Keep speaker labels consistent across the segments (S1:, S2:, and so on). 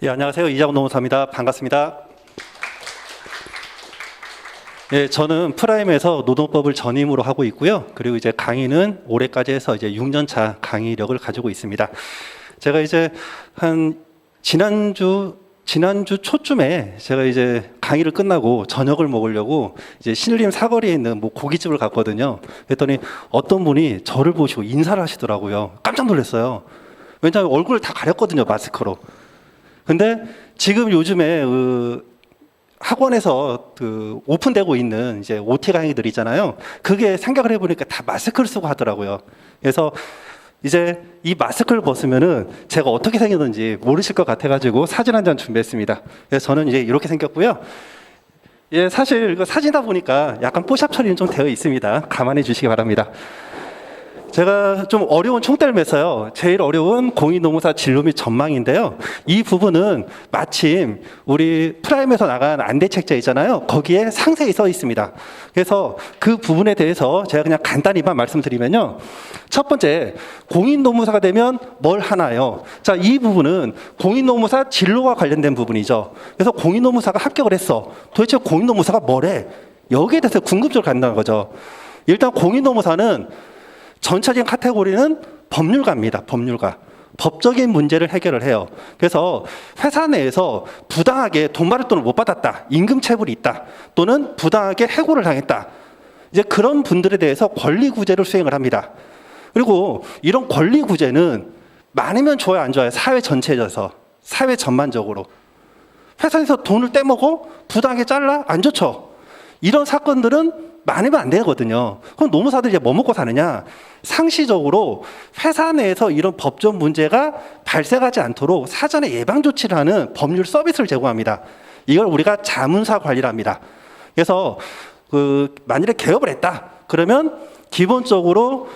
S1: 예, 안녕하세요. 이장훈 노무사입니다. 반갑습니다. 예, 저는 프라임에서 노동법을 전임으로 하고 있고요. 그리고 이제 강의는 올해까지 해서 이제 6년차 강의력을 가지고 있습니다. 제가 이제 한 지난주 초쯤에 제가 이제 강의를 끝나고 저녁을 먹으려고 이제 신림 사거리에 있는 뭐 고깃집을 갔거든요. 그랬더니 어떤 분이 저를 보시고 인사를 하시더라고요. 깜짝 놀랐어요. 왜냐하면 얼굴을 다 가렸거든요, 마스크로. 근데 지금 요즘에 학원에서 오픈되고 있는 이제 OT 강의들 있잖아요. 그게 생각을 해보니까 다 마스크를 쓰고 하더라고요. 그래서 이제 이 마스크를 벗으면은 제가 어떻게 생겼는지 모르실 것 같아가지고 사진 한 장 준비했습니다. 그래서 저는 이제 이렇게 생겼고요. 예, 사실 이거 사진이다 보니까 약간 뽀샵 처리는 좀 되어 있습니다. 감안해 주시기 바랍니다. 제가 좀 어려운 총대를 맸어요. 제일 어려운 공인노무사 진로 및 전망인데요. 이 부분은 마침 우리 프라임에서 나간 안대책자 있잖아요. 거기에 상세히 써 있습니다. 그래서 그 부분에 대해서 제가 그냥 간단히만 말씀드리면요. 첫 번째, 공인노무사가 되면 뭘 하나요? 자, 이 부분은 공인노무사 진로와 관련된 부분이죠. 그래서 공인노무사가 합격을 했어. 도대체 공인노무사가 뭐래? 여기에 대해서 궁금증을 갖는다는 거죠. 일단 공인노무사는 전체적인 카테고리는 법률가입니다. 법률가. 법적인 문제를 해결을 해요. 그래서 회사 내에서 부당하게 돈 받을 돈을 못 받았다. 임금 체불이 있다. 또는 부당하게 해고를 당했다. 이제 그런 분들에 대해서 권리 구제를 수행을 합니다. 그리고 이런 권리 구제는 많으면 좋아요, 안 좋아요? 사회 전체에서, 사회 전반적으로. 회사에서 돈을 떼먹어? 부당하게 잘라? 안 좋죠. 이런 사건들은 많으면 안 되거든요. 그럼 노무사들이 이제 뭐 먹고 사느냐? 상시적으로 회사 내에서 이런 법적 문제가 발생하지 않도록 사전에 예방 조치를 하는 법률 서비스를 제공합니다. 이걸 우리가 자문사 관리를 합니다. 그래서 만일에 개업을 했다. 그러면 기본적으로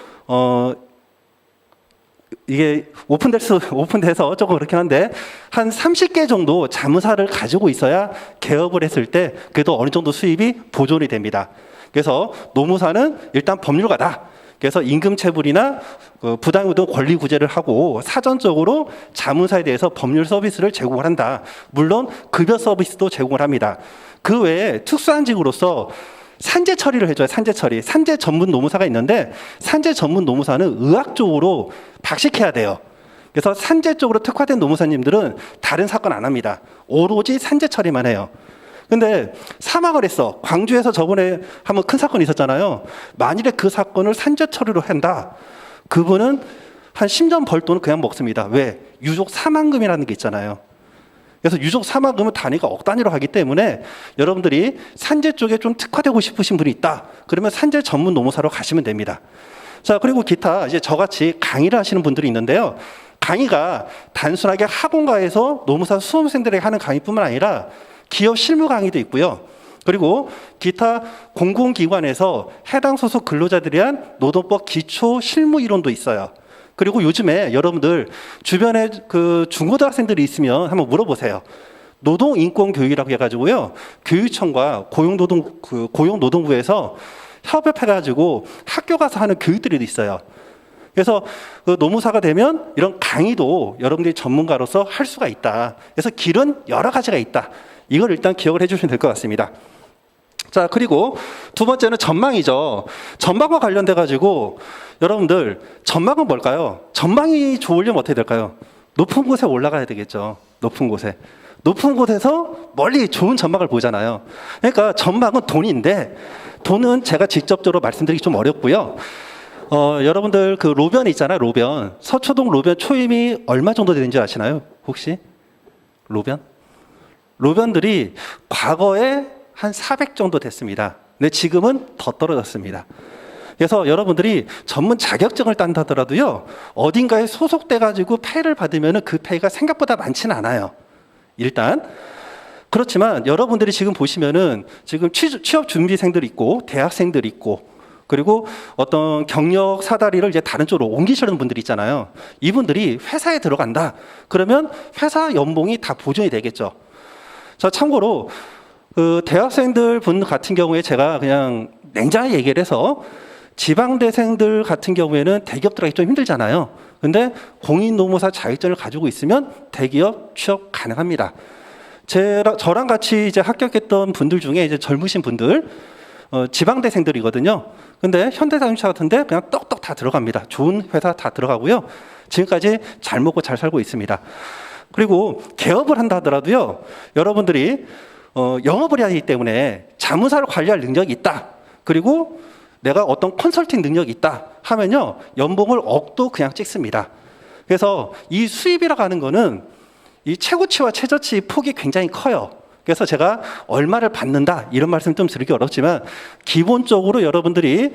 S1: 이게 오픈돼서 조금 그렇긴 한데 한 30개 정도 자문사를 가지고 있어야 개업을 했을 때 그래도 어느 정도 수입이 보존이 됩니다. 그래서 노무사는 일단 법률가다. 그래서 임금 체불이나 부당노동 권리 구제를 하고 사전적으로 자문사에 대해서 법률 서비스를 제공을 한다. 물론 급여 서비스도 제공을 합니다. 그 외에 특수한 직으로서 산재 처리를 해줘요. 산재 처리. 산재 전문 노무사가 있는데 산재 전문 노무사는 의학 쪽으로 박식해야 돼요. 그래서 산재 쪽으로 특화된 노무사님들은 다른 사건 안 합니다. 오로지 산재 처리만 해요. 근데 사망을 했어. 광주에서 저번에 한번 큰 사건이 있었잖아요. 만일에 그 사건을 산재 처리로 한다. 그분은 한 10년 벌 돈은 그냥 먹습니다. 왜? 유족 사망금이라는 게 있잖아요. 그래서 유족 사망금은 단위가 억 단위로 하기 때문에 여러분들이 산재 쪽에 좀 특화되고 싶으신 분이 있다. 그러면 산재 전문 노무사로 가시면 됩니다. 자, 그리고 기타 이제 저같이 강의를 하시는 분들이 있는데요. 강의가 단순하게 학원가에서 노무사 수험생들에게 하는 강의뿐만 아니라 기업 실무 강의도 있고요. 그리고 기타 공공기관에서 해당 소속 근로자들에 대한 노동법 기초 실무 이론도 있어요. 그리고 요즘에 여러분들 주변에 중고등학생들이 있으면 한번 물어보세요. 노동인권교육이라고 해가지고요. 교육청과 고용노동부에서 협업해가지고 학교 가서 하는 교육들이 있어요. 그래서 노무사가 되면 이런 강의도 여러분들이 전문가로서 할 수가 있다. 그래서 길은 여러 가지가 있다. 이걸 일단 기억을 해주시면 될 것 같습니다. 자, 그리고 두 번째는 전망이죠. 전망과 관련돼가지고 여러분들 전망은 뭘까요? 전망이 좋으려면 어떻게 될까요? 높은 곳에 올라가야 되겠죠. 높은 곳에. 높은 곳에서 멀리 좋은 전망을 보잖아요. 그러니까 전망은 돈인데 돈은 제가 직접적으로 말씀드리기 좀 어렵고요. 여러분들 로변 있잖아요. 로변. 서초동 로변 초임이 얼마 정도 되는지 아시나요? 혹시? 로변들이 과거에 한 400 정도 됐습니다. 근데 지금은 더 떨어졌습니다. 그래서 여러분들이 전문 자격증을 딴다 하더라도요, 어딘가에 소속돼가지고 페이를 받으면 그 페이가 생각보다 많지는 않아요. 일단. 그렇지만 여러분들이 지금 보시면은 지금 취업 준비생들 있고, 대학생들 있고, 그리고 어떤 경력 사다리를 이제 다른 쪽으로 옮기시는 분들이 있잖아요. 이분들이 회사에 들어간다. 그러면 회사 연봉이 다 보존이 되겠죠. 자, 참고로 대학생들 분 같은 경우에 제가 그냥 냉정하게 얘기를 해서 지방대생들 같은 경우에는 대기업 들어가기 좀 힘들잖아요. 근데 공인노무사 자격증을 가지고 있으면 대기업 취업 가능합니다. 저랑 같이 이제 합격했던 분들 중에 이제 젊으신 분들, 지방대생들이거든요. 근데 현대자동차 같은데 그냥 떡떡 다 들어갑니다. 좋은 회사 다 들어가고요. 지금까지 잘 먹고 잘 살고 있습니다. 그리고 개업을 한다 하더라도요, 여러분들이 영업을 해야 하기 때문에 자문사를 관리할 능력이 있다. 그리고 내가 어떤 컨설팅 능력이 있다 하면요, 연봉을 억도 그냥 찍습니다. 그래서 이 수입이라고 하는 거는 이 최고치와 최저치 폭이 굉장히 커요. 그래서 제가 얼마를 받는다 이런 말씀 좀 드리기 어렵지만, 기본적으로 여러분들이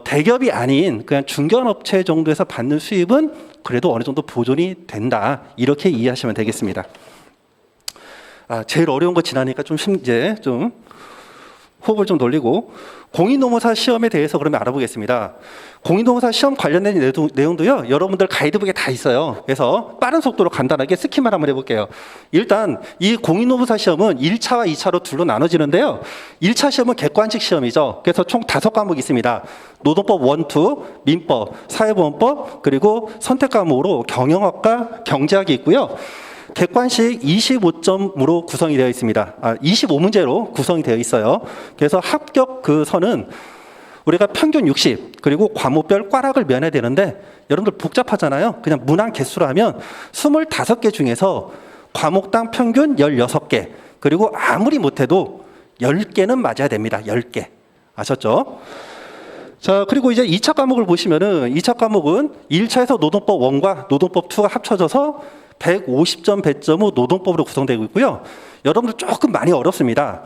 S1: 대기업이 아닌 그냥 중견업체 정도에서 받는 수입은 그래도 어느 정도 보존이 된다, 이렇게 이해하시면 되겠습니다. 제일 어려운 거 지나니까 이제 좀 호흡을 좀 돌리고, 공인노무사 시험에 대해서 그러면 알아보겠습니다. 공인노무사 시험 관련된 내용도요, 여러분들 가이드북에 다 있어요. 그래서 빠른 속도로 간단하게 스킵만 한번 해볼게요. 일단 이 공인노무사 시험은 1차와 2차로 둘로 나눠지는데요. 1차 시험은 객관식 시험이죠. 그래서 총 5과목이 있습니다. 노동법 1, 2, 민법, 사회보험법, 그리고 선택 과목으로 경영학과 경제학이 있고요. 객관식 25점으로 구성이 되어 있습니다. 25문제로 구성이 되어 있어요. 그래서 합격 그 선은 우리가 평균 60, 그리고 과목별 꽈락을 면해야 되는데, 여러분들 복잡하잖아요. 그냥 문항 개수로 하면 25개 중에서 과목당 평균 16개, 그리고 아무리 못해도 10개는 맞아야 됩니다. 10개. 아셨죠? 자, 그리고 이제 2차 과목을 보시면은, 2차 과목은 1차에서 노동법 1과 노동법 2가 합쳐져서 150점 배점 후 노동법으로 구성되고 있고요. 여러분들 조금 많이 어렵습니다.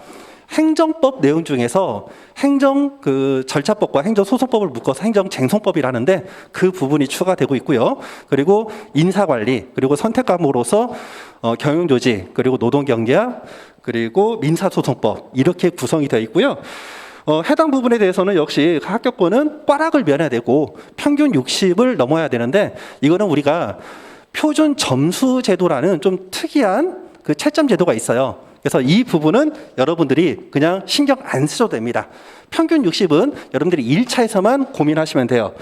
S1: 행정법 내용 중에서 행정 절차법과 행정소송법을 묶어서 행정쟁송법이라는데, 그 부분이 추가되고 있고요. 그리고 인사관리, 그리고 선택 과목으로서 경영조직, 그리고 노동경제학, 그리고 민사소송법, 이렇게 구성이 되어 있고요. 해당 부분에 대해서는 역시 합격권은 꽈락을 면해야 되고 평균 60을 넘어야 되는데, 이거는 우리가 표준 점수 제도라는 좀 특이한 그 채점 제도가 있어요. 그래서 이 부분은 여러분들이 그냥 신경 안 쓰셔도 됩니다. 평균 60은 여러분들이 1차에서만 고민하시면 돼요.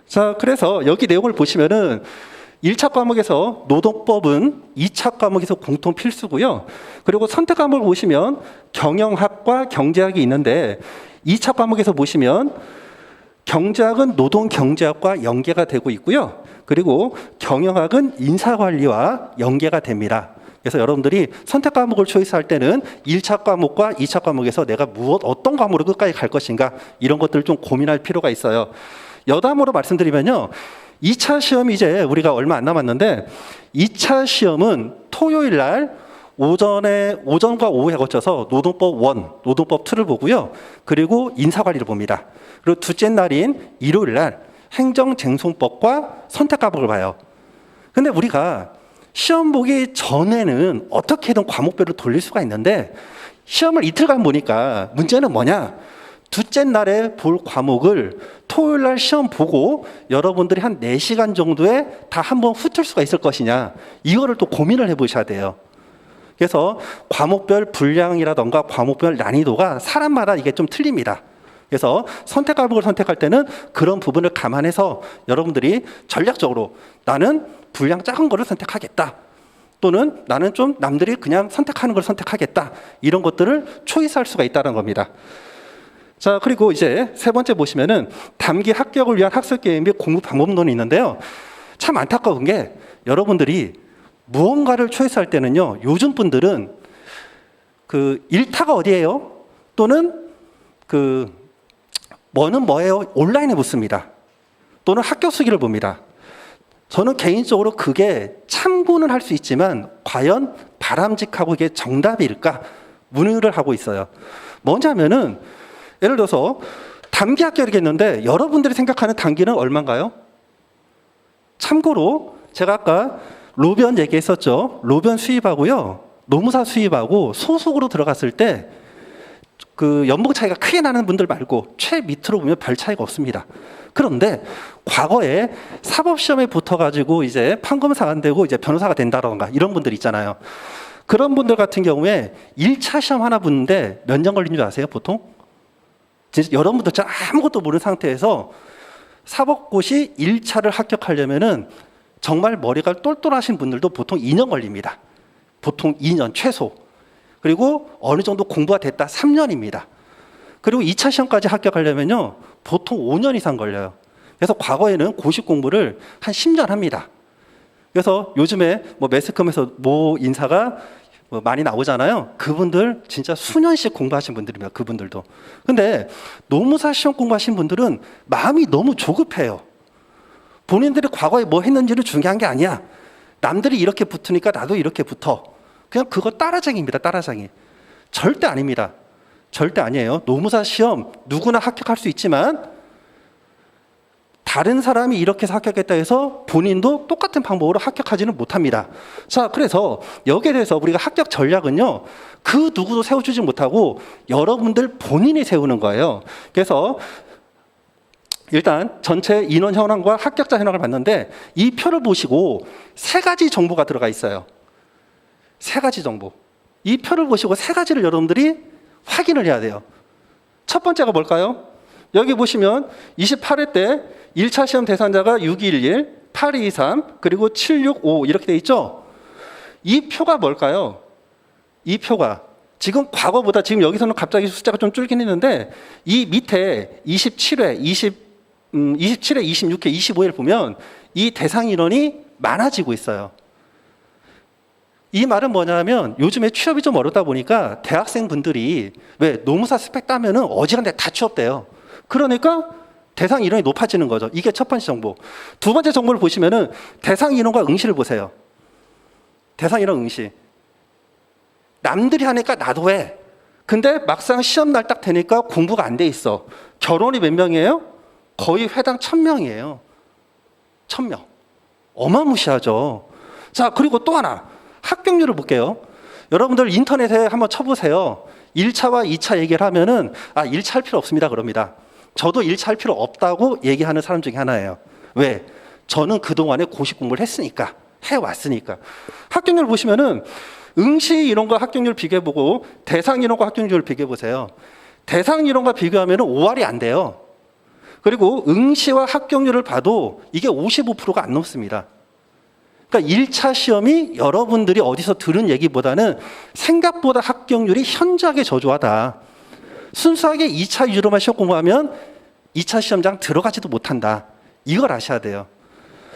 S1: 자, 그래서 여기 내용을 보시면은 1차 과목에서 노동법은 2차 과목에서 공통 필수고요. 그리고 선택 과목을 보시면 경영학과 경제학이 있는데, 2차 과목에서 보시면 경제학은 노동경제학과 연계가 되고 있고요. 그리고 경영학은 인사관리와 연계가 됩니다. 그래서 여러분들이 선택 과목을 초이스할 때는 1차 과목과 2차 과목에서 내가 어떤 과목으로 끝까지 갈 것인가, 이런 것들을 좀 고민할 필요가 있어요. 여담으로 말씀드리면요, 2차 시험이 이제 우리가 얼마 안 남았는데, 2차 시험은 토요일 날 오전과 오후에 거쳐서 노동법 1, 노동법 2를 보고요. 그리고 인사관리를 봅니다. 그리고 둘째 날인 일요일 날 행정쟁송법과 선택 과목을 봐요. 근데 우리가 시험 보기 전에는 어떻게든 과목별로 돌릴 수가 있는데, 시험을 이틀간 보니까 문제는 뭐냐? 둘째 날에 볼 과목을 토요일 날 시험 보고 여러분들이 한 4시간 정도에 다 한번 훑을 수가 있을 것이냐, 이거를 또 고민을 해보셔야 돼요. 그래서 과목별 분량이라던가 과목별 난이도가 사람마다 이게 좀 틀립니다. 그래서 선택 과목을 선택할 때는 그런 부분을 감안해서 여러분들이 전략적으로 나는 분량 작은 거를 선택하겠다, 또는 나는 좀 남들이 그냥 선택하는 걸 선택하겠다, 이런 것들을 초이스할 수가 있다는 겁니다. 자, 그리고 이제 세 번째 보시면은 단기 합격을 위한 학습 계획 및 공부 방법론이 있는데요. 참 안타까운 게, 여러분들이 무언가를 초이스할 때는요, 요즘 분들은 그 일타가 어디예요? 또는 뭐는 뭐예요? 온라인에 묻습니다. 또는 학교 수기를 봅니다. 저는 개인적으로 그게 참고는 할 수 있지만 과연 바람직하고 이게 정답일까 문의를 하고 있어요. 뭐냐면은, 예를 들어서 단기 합격이겠는데 여러분들이 생각하는 단기는 얼마인가요? 참고로 제가 아까 로변 얘기했었죠. 로변 수입하고요, 노무사 수입하고 소속으로 들어갔을 때 그 연봉 차이가 크게 나는 분들 말고 최 밑으로 보면 별 차이가 없습니다. 그런데 과거에 사법시험에 붙어가지고 이제 판검사가 안 되고 이제 변호사가 된다던가 이런 분들 있잖아요. 그런 분들 같은 경우에 1차 시험 하나 붙는데 몇 년 걸리는 줄 아세요, 보통? 진짜 여러분들 아무것도 모르는 상태에서 사법고시 1차를 합격하려면은 정말 머리가 똘똘하신 분들도 보통 2년 걸립니다. 보통 2년 최소. 그리고 어느 정도 공부가 됐다 3년입니다. 그리고 2차 시험까지 합격하려면요 보통 5년 이상 걸려요. 그래서 과거에는 고시 공부를 한 10년 합니다. 그래서 요즘에 뭐 매스컴에서 모 인사가 뭐 많이 나오잖아요. 그분들 진짜 수년씩 공부하신 분들입니다. 그분들도. 근데 노무사 시험 공부하신 분들은 마음이 너무 조급해요. 본인들이 과거에 뭐 했는지는 중요한 게 아니야. 남들이 이렇게 붙으니까 나도 이렇게 붙어. 그냥 그거 따라쟁이입니다. 따라쟁이. 절대 아닙니다. 절대 아니에요. 노무사 시험 누구나 합격할 수 있지만 다른 사람이 이렇게 해서 합격했다 해서 본인도 똑같은 방법으로 합격하지는 못합니다. 자, 그래서 여기에 대해서 우리가 합격 전략은요, 그 누구도 세워주지 못하고 여러분들 본인이 세우는 거예요. 그래서 일단 전체 인원 현황과 합격자 현황을 봤는데 이 표를 보시고 세 가지 정보가 들어가 있어요. 세 가지 정보. 이 표를 보시고 세 가지를 여러분들이 확인을 해야 돼요. 첫 번째가 뭘까요? 여기 보시면 28회 때 1차 시험 대상자가 6211, 8223, 그리고 765 이렇게 돼 있죠? 이 표가 뭘까요? 이 표가 지금 과거보다 지금 여기서는 갑자기 숫자가 좀 줄긴 했는데 이 밑에 27회, 27회, 26회, 25회를 보면 이 대상 인원이 많아지고 있어요. 이 말은 뭐냐면 요즘에 취업이 좀 어렵다 보니까 대학생분들이 왜 노무사 스펙 따면은 어지간데 다 취업돼요. 그러니까 대상 인원이 높아지는 거죠. 이게 첫 번째 정보. 두 번째 정보를 보시면은 대상 인원과 응시를 보세요. 대상 인원 응시. 남들이 하니까 나도 해. 근데 막상 시험 날 딱 되니까 공부가 안 돼 있어. 결혼이 몇 명이에요? 거의 회당 1000명이에요. 1000명. 어마무시하죠. 자, 그리고 또 하나. 합격률을 볼게요. 여러분들 인터넷에 한번 쳐보세요. 1차와 2차 얘기를 하면은 1차 할 필요 없습니다 그럽니다. 저도 1차 할 필요 없다고 얘기하는 사람 중에 하나예요. 왜? 저는 그동안에 고시 공부를 했으니까, 해왔으니까. 합격률 보시면은 응시 인원과 합격률 비교해보고 대상 인원과 합격률을 비교해보세요. 대상 인원과 비교하면은 5할이 안 돼요. 그리고 응시와 합격률을 봐도 이게 55%가 안 넘습니다. 그러니까 1차 시험이 여러분들이 어디서 들은 얘기보다는 생각보다 합격률이 현저하게 저조하다. 순수하게 2차 위주로만 시험 공부하면 2차 시험장 들어가지도 못한다. 이걸 아셔야 돼요.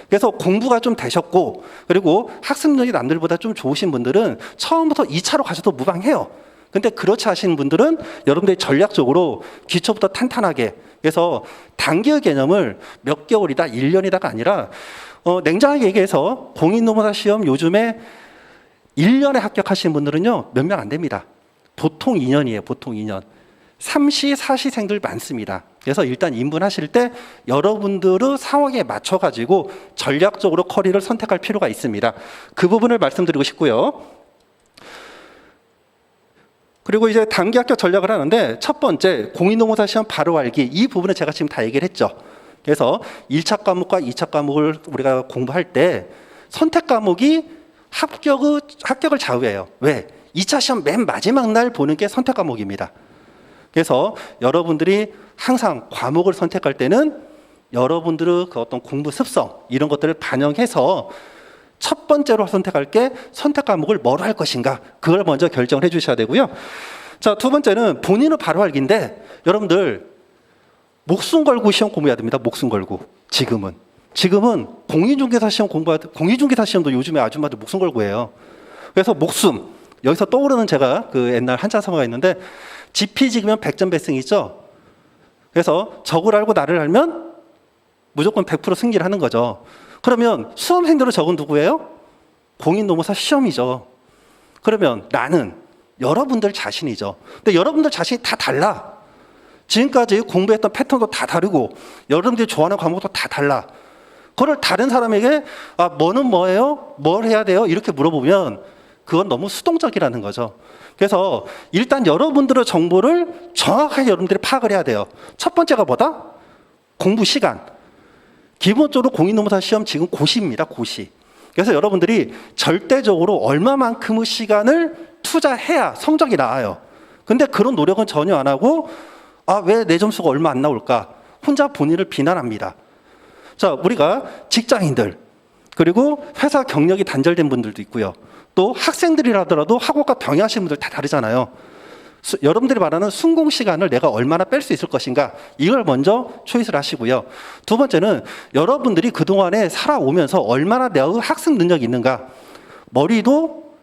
S1: 그래서 공부가 좀 되셨고 그리고 학습력이 남들보다 좀 좋으신 분들은 처음부터 2차로 가셔도 무방해요. 근데 그렇지 않으신 분들은 여러분들이 전략적으로 기초부터 탄탄하게 그래서 단기의 개념을 몇 개월이다, 1년이다가 아니라 냉정하게 얘기해서 공인노무사 시험 요즘에 1년에 합격하신 분들은요 몇 명 안 됩니다. 보통 2년이에요. 보통 2년. 3시, 4시생들 많습니다. 그래서 일단 인분하실 때 여러분들의 상황에 맞춰가지고 전략적으로 커리를 선택할 필요가 있습니다. 그 부분을 말씀드리고 싶고요. 그리고 이제 단기 합격 전략을 하는데 첫 번째 공인노무사 시험 바로 알기 이 부분은 제가 지금 다 얘기를 했죠. 그래서 1차 과목과 2차 과목을 우리가 공부할 때 선택 과목이 합격을 좌우해요. 왜? 2차 시험 맨 마지막 날 보는 게 선택 과목입니다. 그래서 여러분들이 항상 과목을 선택할 때는 여러분들의 그 어떤 공부 습성 이런 것들을 반영해서 첫 번째로 선택할 게 선택 과목을 뭐로 할 것인가 그걸 먼저 결정을 해 주셔야 되고요. 자, 두 번째는 본인은 바로 알기인데 여러분들 목숨 걸고 시험 공부해야 됩니다. 목숨 걸고. 지금은 공인중개사 시험도 요즘에 아줌마들 목숨 걸고 해요. 그래서 목숨 여기서 떠오르는 제가 그 옛날 한자성어가 있는데 지피지기면 백전백승이 있죠. 그래서 적을 알고 나를 알면 무조건 100% 승리를 하는 거죠. 그러면 수험생들의 적은 누구예요? 공인노무사 시험이죠. 그러면 나는 여러분들 자신이죠. 근데 여러분들 자신이 다 달라. 지금까지 공부했던 패턴도 다 다르고 여러분들이 좋아하는 과목도 다 달라. 그걸 다른 사람에게 뭐는 뭐예요? 뭘 해야 돼요? 이렇게 물어보면 그건 너무 수동적이라는 거죠. 그래서 일단 여러분들의 정보를 정확하게 여러분들이 파악을 해야 돼요. 첫 번째가 뭐다? 공부 시간. 기본적으로 공인노무사 시험 지금 고시입니다. 고시. 그래서 여러분들이 절대적으로 얼마만큼의 시간을 투자해야 성적이 나와요. 근데 그런 노력은 전혀 안 하고 아, 왜 내 점수가 얼마 안 나올까? 혼자 본인을 비난합니다. 자, 우리가 직장인들, 그리고 회사 경력이 단절된 분들도 있고요. 또 학생들이라더라도 학업과 병행하시는 분들 다 다르잖아요. 여러분들이 말하는 순공 시간을 내가 얼마나 뺄 수 있을 것인가, 이걸 먼저 초이스를 하시고요. 두 번째는 여러분들이 그동안에 살아오면서 얼마나 내가 학습 능력이 있는가. 머리도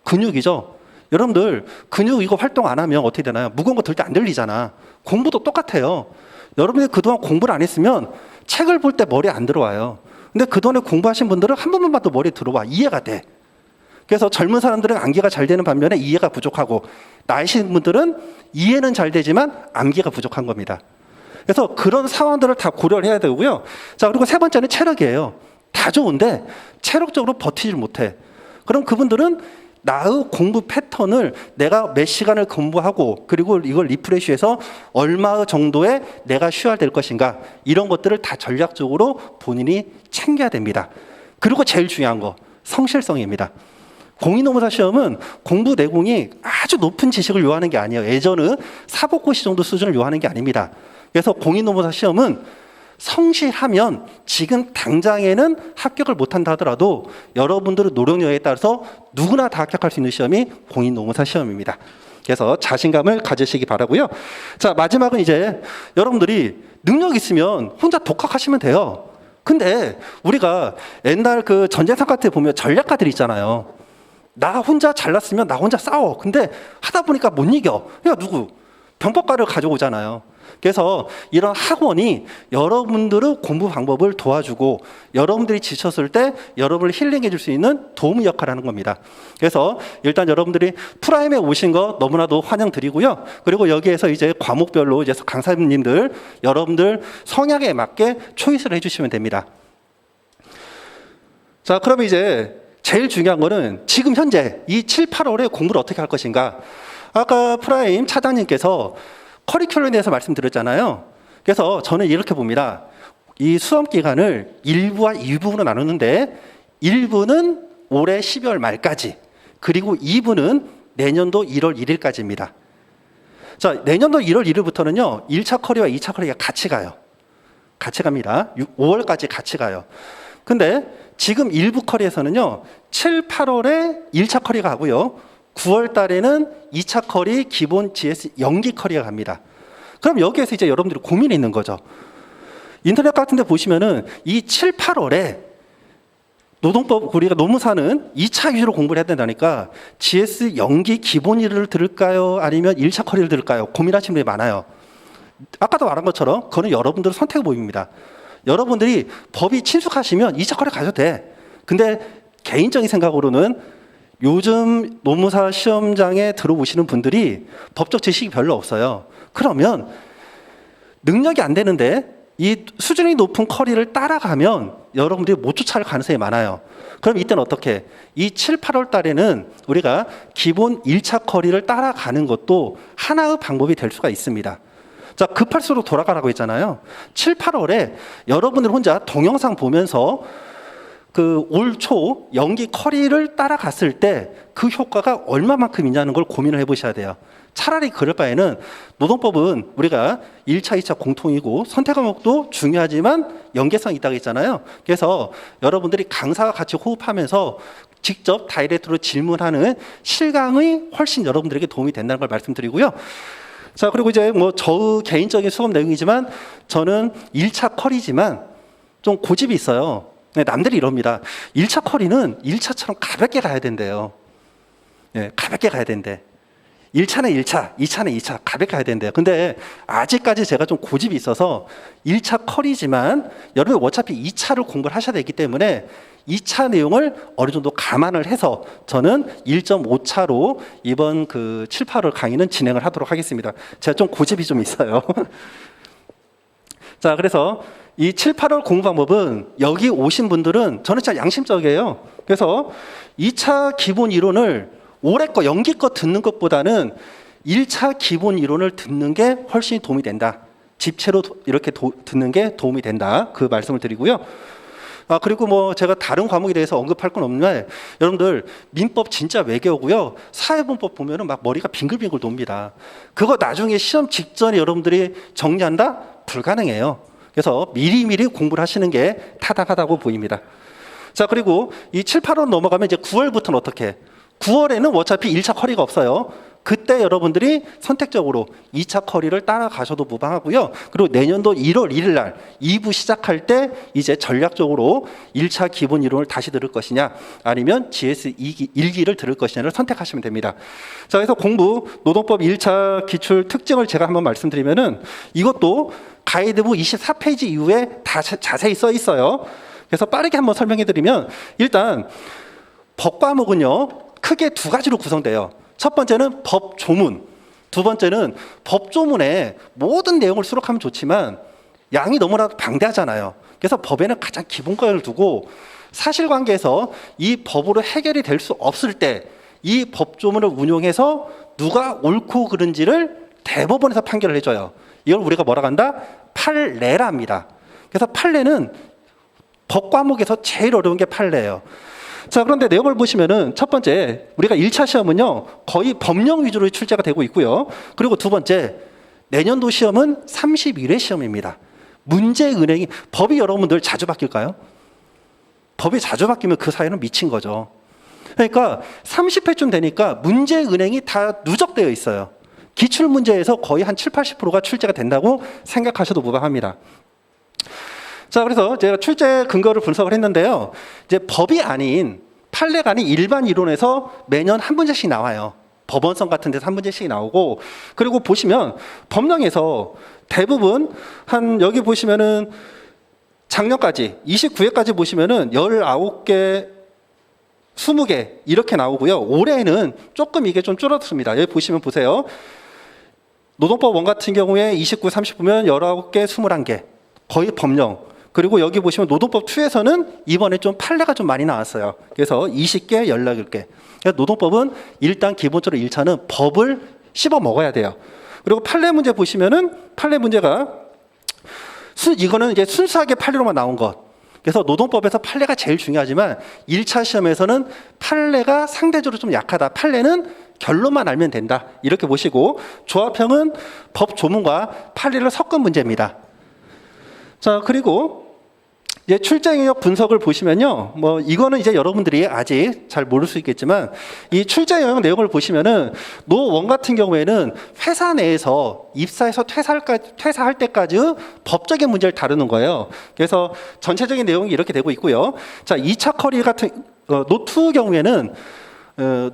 S1: 근육이죠. 여러분들 근육 이거 활동 안 하면 어떻게 되나요? 무거운 거 들 때 안 들리잖아. 공부도 똑같아요. 여러분들이 그동안 공부를 안 했으면 책을 볼 때 머리에 안 들어와요. 근데 그동안에 공부하신 분들은 한 번만 봐도 머리에 들어와. 이해가 돼. 그래서 젊은 사람들은 암기가 잘 되는 반면에 이해가 부족하고, 나이신 분들은 이해는 잘 되지만 암기가 부족한 겁니다. 그래서 그런 상황들을 다 고려를 해야 되고요. 자, 그리고 세 번째는 체력이에요. 다 좋은데 체력적으로 버티질 못해. 그럼 그분들은 나의 공부 패턴을 내가 몇 시간을 공부하고, 그리고 이걸 리프레시해서 얼마 정도의 내가 쉬어야 될 것인가, 이런 것들을 다 전략적으로 본인이 챙겨야 됩니다. 그리고 제일 중요한 거, 성실성입니다. 공인노무사 시험은 공부 내공이 아주 높은 지식을 요하는 게 아니에요. 예전은 사법고시 정도 수준을 요하는 게 아닙니다. 그래서 공인노무사 시험은 성실하면 지금 당장에는 합격을 못한다 하더라도 여러분들의 노력력에 따라서 누구나 다 합격할 수 있는 시험이 공인노무사 시험입니다. 그래서 자신감을 가지시기 바라고요. 자, 마지막은 이제 여러분들이 능력 있으면 혼자 독학하시면 돼요. 근데 우리가 옛날 그 전쟁상가 때 보면 전략가들 있잖아요. 나 혼자 잘났으면 나 혼자 싸워. 근데 하다 보니까 못 이겨. 야, 누구? 병법가를 가져오잖아요. 그래서 이런 학원이 여러분들의 공부 방법을 도와주고, 여러분들이 지쳤을 때 여러분을 힐링해 줄 수 있는 도움의 역할을 하는 겁니다. 그래서 일단 여러분들이 프라임에 오신 거 너무나도 환영드리고요. 그리고 여기에서 이제 과목별로 이제 강사님들 여러분들 성향에 맞게 초이스를 해주시면 됩니다. 자, 그럼 이제 제일 중요한 거는 지금 현재 이 7, 8월에 공부를 어떻게 할 것인가. 아까 프라임 차장님께서 커리큘럼에 대해서 말씀드렸잖아요. 그래서 저는 이렇게 봅니다. 이 수험 기간을 1부와 2부로 나누는데, 1부는 올해 12월 말까지, 그리고 2부는 내년도 1월 1일까지입니다. 자, 내년도 1월 1일부터는요, 1차 커리와 2차 커리가 같이 가요. 같이 갑니다. 5월까지 같이 가요. 근데 지금 일부 커리에서는요, 7, 8월에 1차 커리가 가고요, 9월 달에는 2차 커리 기본 GS 연기 커리가 갑니다. 그럼 여기에서 이제 여러분들이 고민이 있는 거죠. 인터넷 같은 데 보시면은 이 7, 8월에 노동법, 우리가 노무사는 2차 위주로 공부를 해야 된다니까 GS 연기 기본 1을 들을까요? 아니면 1차 커리를 들을까요? 고민하시는 분이 많아요. 아까도 말한 것처럼 그거는 여러분들의 선택 모임입니다. 여러분들이 법이 친숙하시면 2차 커리 가셔도 돼. 근데 개인적인 생각으로는 요즘 노무사 시험장에 들어오시는 분들이 법적 지식이 별로 없어요. 그러면 능력이 안 되는데 이 수준이 높은 커리를 따라가면 여러분들이 못 쫓아갈 가능성이 많아요. 그럼 이때는 어떻게? 이 7, 8월 달에는 우리가 기본 1차 커리를 따라가는 것도 하나의 방법이 될 수가 있습니다. 자, 급할수록 돌아가라고 했잖아요. 7, 8월에 여러분들 혼자 동영상 보면서 그 올 초 연기 커리를 따라갔을 때 그 효과가 얼마만큼 있냐는 걸 고민을 해보셔야 돼요. 차라리 그럴 바에는 노동법은 우리가 1차, 2차 공통이고 선택 과목도 중요하지만 연계성이 있다고 했잖아요. 그래서 여러분들이 강사와 같이 호흡하면서 직접 다이렉트로 질문하는 실강이 훨씬 여러분들에게 도움이 된다는 걸 말씀드리고요. 자, 그리고 이제 뭐 저 개인적인 수업 내용이지만 저는 1차 커리지만 좀 고집이 있어요. 남들이 이럽니다. 1차 커리는 1차처럼 가볍게 가야 된대요. 예, 가볍게 가야 된대. 1차는 1차, 2차는 2차 가볍게 가야 된대요. 근데 아직까지 제가 좀 고집이 있어서 1차 커리지만 여러분 어차피 2차를 공부를 하셔야 되기 때문에 2차 내용을 어느 정도 감안을 해서 저는 1.5차로 이번 그 7, 8월 강의는 진행을 하도록 하겠습니다. 제가 좀 고집이 좀 있어요. 자, 그래서 이 7, 8월 공부 방법은 여기 오신 분들은 저는 진짜 양심적이에요. 그래서 2차 기본 이론을 올해 거, 연기 거 듣는 것보다는 1차 기본 이론을 듣는 게 훨씬 도움이 된다. 집체로 이렇게 듣는 게 도움이 된다. 그 말씀을 드리고요. 그리고 뭐 제가 다른 과목에 대해서 언급할 건 없는데 여러분들 민법 진짜 외겨우고요. 사회분법 보면은 막 머리가 빙글빙글 돕니다. 그거 나중에 시험 직전에 여러분들이 정리한다? 불가능해요. 그래서 미리미리 공부를 하시는 게 타당하다고 보입니다. 자, 그리고 이 7, 8월 넘어가면 이제 9월부터는 어떻게? 9월에는 어차피 1차 커리가 없어요. 그때 여러분들이 선택적으로 2차 커리를 따라가셔도 무방하고요. 그리고 내년도 1월 1일 날 2부 시작할 때 이제 전략적으로 1차 기본 이론을 다시 들을 것이냐 아니면 GS 1기를 들을 것이냐를 선택하시면 됩니다. 자, 그래서 공부 노동법 1차 기출 특징을 제가 한번 말씀드리면은 이것도 가이드북 24페이지 이후에 다 자세히 써 있어요. 그래서 빠르게 한번 설명해 드리면 일단 법 과목은요. 크게 두 가지로 구성돼요. 첫 번째는 법 조문, 두 번째는 법 조문에 모든 내용을 수록하면 좋지만 양이 너무나도 방대하잖아요. 그래서 법에는 가장 기본권을 두고 사실관계에서 이 법으로 해결이 될 수 없을 때 이 법 조문을 운용해서 누가 옳고 그른지를 대법원에서 판결을 해줘요. 이걸 우리가 뭐라고 한다? 판례라 합니다. 그래서 판례는 법 과목에서 제일 어려운 게 판례예요. 자, 그런데 내용을 보시면은 첫 번째 우리가 1차 시험은요 거의 법령 위주로 출제가 되고 있고요. 그리고 두 번째 내년도 시험은 31회 시험입니다. 문제은행이 법이 여러분들 자주 바뀔까요? 법이 자주 바뀌면 그 사회는 미친 거죠. 그러니까 30회쯤 되니까 문제은행이 다 누적되어 있어요. 기출문제에서 거의 한 7, 80%가 출제가 된다고 생각하셔도 무방합니다. 자, 그래서 제가 출제 근거를 분석을 했는데요. 이제 법이 아닌 판례가 아닌 일반 이론에서 매년 한 문제씩 나와요. 법원성 같은 데서 한 문제씩 나오고, 그리고 보시면 법령에서 대부분 한 여기 보시면은 작년까지 29회까지 보시면은 19개 20개 이렇게 나오고요. 올해는 조금 이게 좀 줄어들습니다. 여기 보시면 보세요. 노동법 1 같은 경우에 29, 30 보면 19개, 21개 거의 법령. 그리고 여기 보시면 노동법 2에서는 이번에 좀 판례가 좀 많이 나왔어요. 그래서 20개, 18개. 그래서 노동법은 일단 기본적으로 1차는 법을 씹어 먹어야 돼요. 그리고 판례 문제 보시면은 판례 문제가 이거는 이제 순수하게 판례로만 나온 것. 그래서 노동법에서 판례가 제일 중요하지만 1차 시험에서는 판례가 상대적으로 좀 약하다. 판례는 결론만 알면 된다. 이렇게 보시고 조합형은 법 조문과 판례를 섞은 문제입니다. 자, 그리고 이제 출제 영역 분석을 보시면요. 뭐 이거는 이제 여러분들이 아직 잘 모를 수 있겠지만 이 출제 영역 내용을 보시면은 노1 같은 경우에는 회사 내에서 입사해서 퇴사할 때까지 법적인 문제를 다루는 거예요. 그래서 전체적인 내용이 이렇게 되고 있고요. 자, 2차 커리 같은 노2 경우에는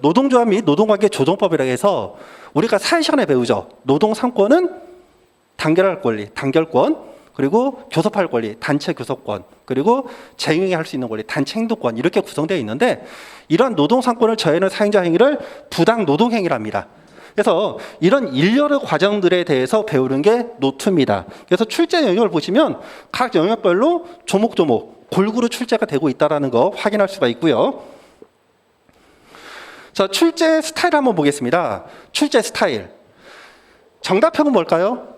S1: 노동조합 및 노동관계 조정법이라고 해서 우리가 사회 시간에 배우죠. 노동 3권은 단결할 권리, 단결권, 그리고 교섭할 권리, 단체 교섭권, 그리고 재행할 수 있는 권리, 단체 행동권 이렇게 구성되어 있는데 이러한 노동 상권을 저해하는 사용자 행위를 부당 노동 행위랍니다. 그래서 이런 일련의 과정들에 대해서 배우는 게 노트입니다. 그래서 출제 영역을 보시면 각 영역별로 조목조목 골고루 출제가 되고 있다는 거 확인할 수가 있고요. 자, 출제 스타일 한번 보겠습니다. 출제 스타일. 정답형은 뭘까요?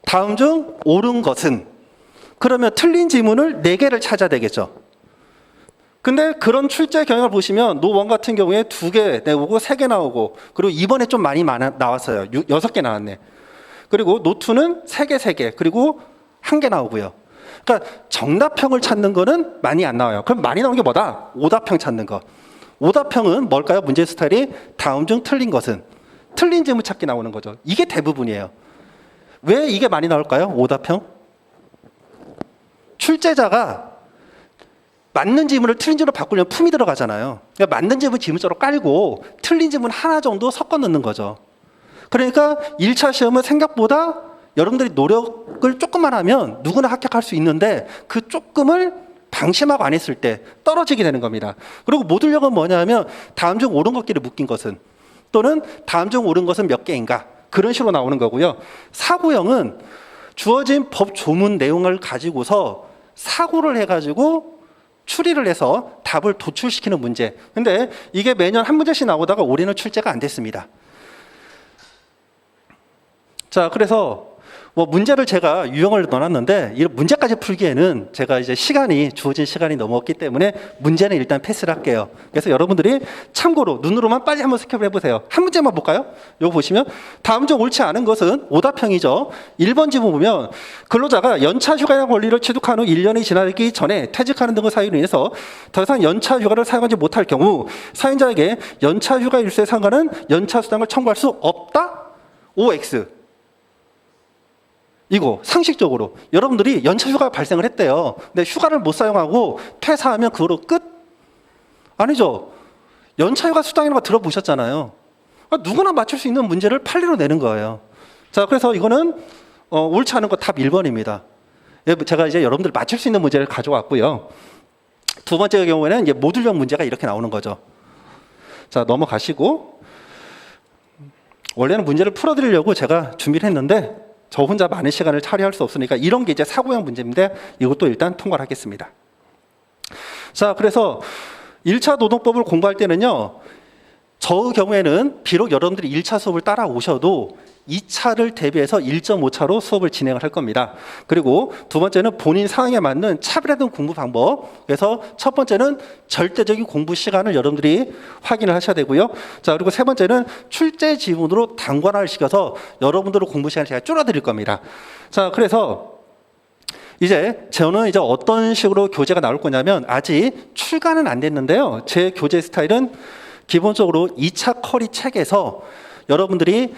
S1: 다음 중 옳은 것은? 그러면 틀린 지문을 4개를 찾아야 되겠죠. 근데 그런 출제 경향을 보시면 노1 같은 경우에 2개 내오고 3개 나오고, 그리고 이번에 좀 많이 나왔어요. 6개 나왔네. 그리고 노2는 3개, 그리고 1개 나오고요. 그러니까 정답형을 찾는 거는 많이 안 나와요. 그럼 많이 나오는 게 뭐다? 오답형 찾는 거. 오답형은 뭘까요? 문제 스타일이 다음 중 틀린 것은? 틀린 지문 찾기 나오는 거죠. 이게 대부분이에요. 왜 이게 많이 나올까요? 오답형? 출제자가 맞는 지문을 틀린 지문으로 바꾸려면 품이 들어가잖아요. 그러니까 맞는 지문 지문자로 깔고 틀린 지문 하나 정도 섞어 넣는 거죠. 그러니까 1차 시험은 생각보다 여러분들이 노력을 조금만 하면 누구나 합격할 수 있는데 그 조금을 방심하고 안 했을 때 떨어지게 되는 겁니다. 그리고 모듈력은 뭐냐면 다음 중 옳은 것끼리 묶인 것은, 또는 다음 중 옳은 것은 몇 개인가, 그런 식으로 나오는 거고요. 사고형은 주어진 법 조문 내용을 가지고서 사고를 해가지고 추리를 해서 답을 도출시키는 문제. 근데 이게 매년 한 문제씩 나오다가 올해는 출제가 안 됐습니다. 자, 그래서 뭐 문제를 제가 유형을 넣어놨는데 이 문제까지 풀기에는 제가 이제 주어진 시간이 넘었기 때문에 문제는 일단 패스를 할게요. 그래서 여러분들이 참고로 눈으로만 빨리 한번 스킵을 해보세요. 한 문제만 볼까요? 이거 보시면 다음 중 옳지 않은 것은 오답형이죠. 1번 지문 보면 근로자가 연차 휴가의 권리를 취득한 후 1년이 지나기 전에 퇴직하는 등의 사유로 인해서 더 이상 연차 휴가를 사용하지 못할 경우 사연자에게 연차 휴가 일수에 상관한 연차 수당을 청구할 수 없다? OX. 이거 상식적으로 여러분들이 연차 휴가가 발생을 했대요. 근데 휴가를 못 사용하고 퇴사하면 그거로 끝? 아니죠. 연차 휴가 수당이라는 거 들어보셨잖아요. 누구나 맞출 수 있는 문제를 판례로 내는 거예요. 자, 그래서 이거는 옳지 않은 거 답 1번입니다. 제가 이제 여러분들 맞출 수 있는 문제를 가져왔고요. 두 번째 경우에는 이제 모듈형 문제가 이렇게 나오는 거죠. 자, 넘어가시고 원래는 문제를 풀어드리려고 제가 준비를 했는데 저 혼자 많은 시간을 처리할 수 없으니까 이런 게 이제 사고형 문제인데 이것도 일단 통과를 하겠습니다. 자, 그래서 1차 노동법을 공부할 때는요, 저의 경우에는 비록 여러분들이 1차 수업을 따라오셔도 2차를 대비해서 1.5차로 수업을 진행을 할 겁니다. 그리고 두 번째는 본인 상황에 맞는 차별화된 공부 방법. 그래서 첫 번째는 절대적인 공부 시간을 여러분들이 확인을 하셔야 되고요. 자, 그리고 세 번째는 출제 지문으로 단권화를 시켜서 여러분들의 공부 시간을 제가 줄여드릴 겁니다. 자, 그래서 저는 이제 어떤 식으로 교재가 나올 거냐면 아직 출간은 안 됐는데요. 제 교재 스타일은 기본적으로 2차 커리 책에서 여러분들이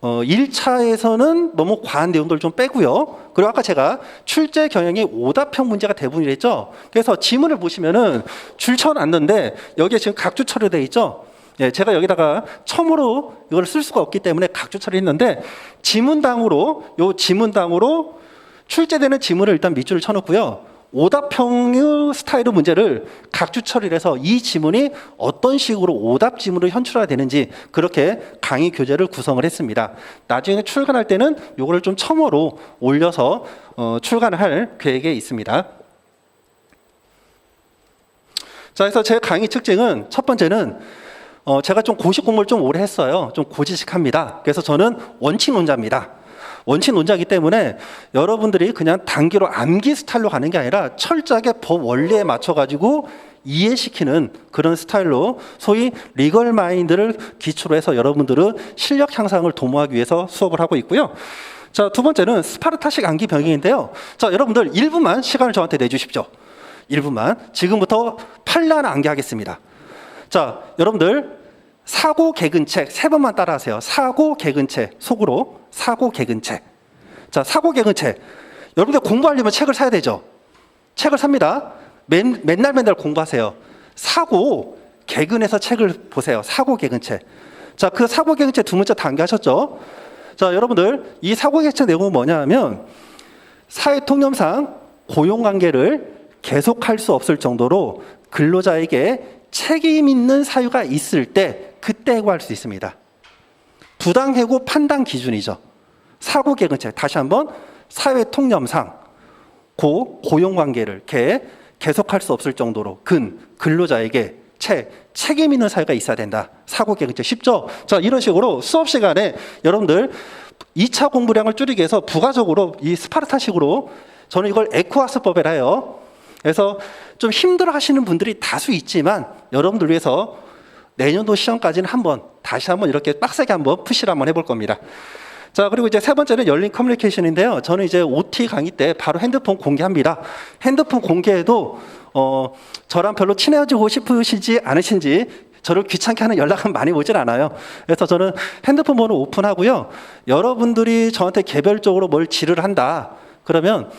S1: 1차에서는 너무 과한 내용들을 좀 빼고요. 그리고 아까 제가 출제 경향이 오답형 문제가 대부분이랬죠. 그래서 지문을 보시면은 줄쳐놨는데 여기에 지금 각주 처리되어 있죠. 예, 제가 여기다가 처음으로 이걸 쓸 수가 없기 때문에 각주 처리했는데 지문당으로 출제되는 지문을 일단 밑줄을 쳐놓고요. 오답형의 스타일의 문제를 각주 처리를 해서 이 지문이 어떤 식으로 오답 지문으로 현출화 되는지 그렇게 강의 교재를 구성을 했습니다. 나중에 출간할 때는 이거를 좀 첨어로 올려서 출간을 할 계획에 있습니다. 자, 그래서 제 강의 특징은 첫 번째는 제가 좀 고시 공부를 좀 오래 했어요. 좀 고지식합니다. 그래서 저는 원칙론자입니다. 원칙 논자이기 때문에 여러분들이 그냥 단기로 암기 스타일로 가는 게 아니라 철저하게 법 원리에 맞춰가지고 이해시키는 그런 스타일로 소위 리걸 마인드를 기초로 해서 여러분들은 실력 향상을 도모하기 위해서 수업을 하고 있고요. 자, 두 번째는 스파르타식 암기 병행인데요. 자, 여러분들 1분만 시간을 저한테 내주십시오. 1분만. 지금부터 판례 하나 암기하겠습니다. 자, 여러분들 사고 개근책 3번만 따라하세요. 사고 개근책 속으로 사고 개근책. 자, 사고 개근책. 여러분들 공부하려면 책을 사야 되죠. 책을 삽니다. 맨날 공부하세요. 사고 개근해서 책을 보세요. 사고 개근책. 자, 그 사고 개근책 두 문자 다 암기하셨죠? 자, 여러분들 이 사고 개근책 내용은 뭐냐면 사회 통념상 고용관계를 계속할 수 없을 정도로 근로자에게 책임 있는 사유가 있을 때 그때 해고할 수 있습니다. 부당해고 판단 기준이죠. 사고 개근책. 다시 한번 사회 통념상 고용관계를 계속할 수 없을 정도로 근로자에게 책임 있는 사유가 있어야 된다. 사고 개근책 쉽죠? 자, 이런 식으로 수업 시간에 여러분들 2차 공부량을 줄이기 위해서 부가적으로 이 스파르타식으로 저는 이걸 에크와스법이라 해요. 그래서 좀 힘들어 하시는 분들이 다수 있지만 여러분들 위해서 내년도 시험까지는 다시 한번 이렇게 빡세게 한번 푸시를 한번 해볼 겁니다. 자, 그리고 이제 세 번째는 열린 커뮤니케이션인데요. 저는 이제 OT 강의 때 바로 핸드폰 공개합니다. 핸드폰 공개해도 저랑 별로 친해지고 싶으시지 않으신지 저를 귀찮게 하는 연락은 많이 오진 않아요. 그래서 저는 핸드폰 번호 오픈하고요. 여러분들이 저한테 개별적으로 뭘 질의를 한다. 그러면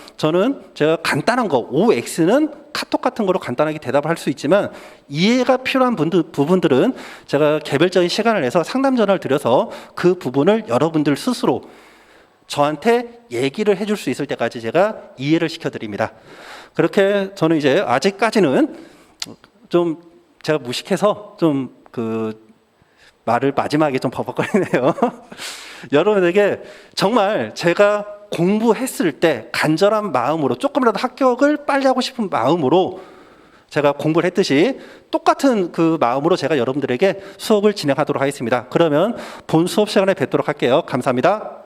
S1: 제가 간단한 거, OX는 카톡 같은 거로 간단하게 대답을 할 수 있지만 이해가 필요한 부분들은 제가 개별적인 시간을 내서 상담 전화를 드려서 그 부분을 여러분들 스스로 저한테 얘기를 해줄 수 있을 때까지 제가 이해를 시켜드립니다. 그렇게 저는 이제 아직까지는 좀 제가 무식해서 좀 말을 마지막에 좀 버벅거리네요. 여러분에게 정말 제가 공부했을 때 간절한 마음으로 조금이라도 합격을 빨리 하고 싶은 마음으로 제가 공부를 했듯이 똑같은 그 마음으로 제가 여러분들에게 수업을 진행하도록 하겠습니다. 그러면 본 수업 시간에 뵙도록 할게요. 감사합니다.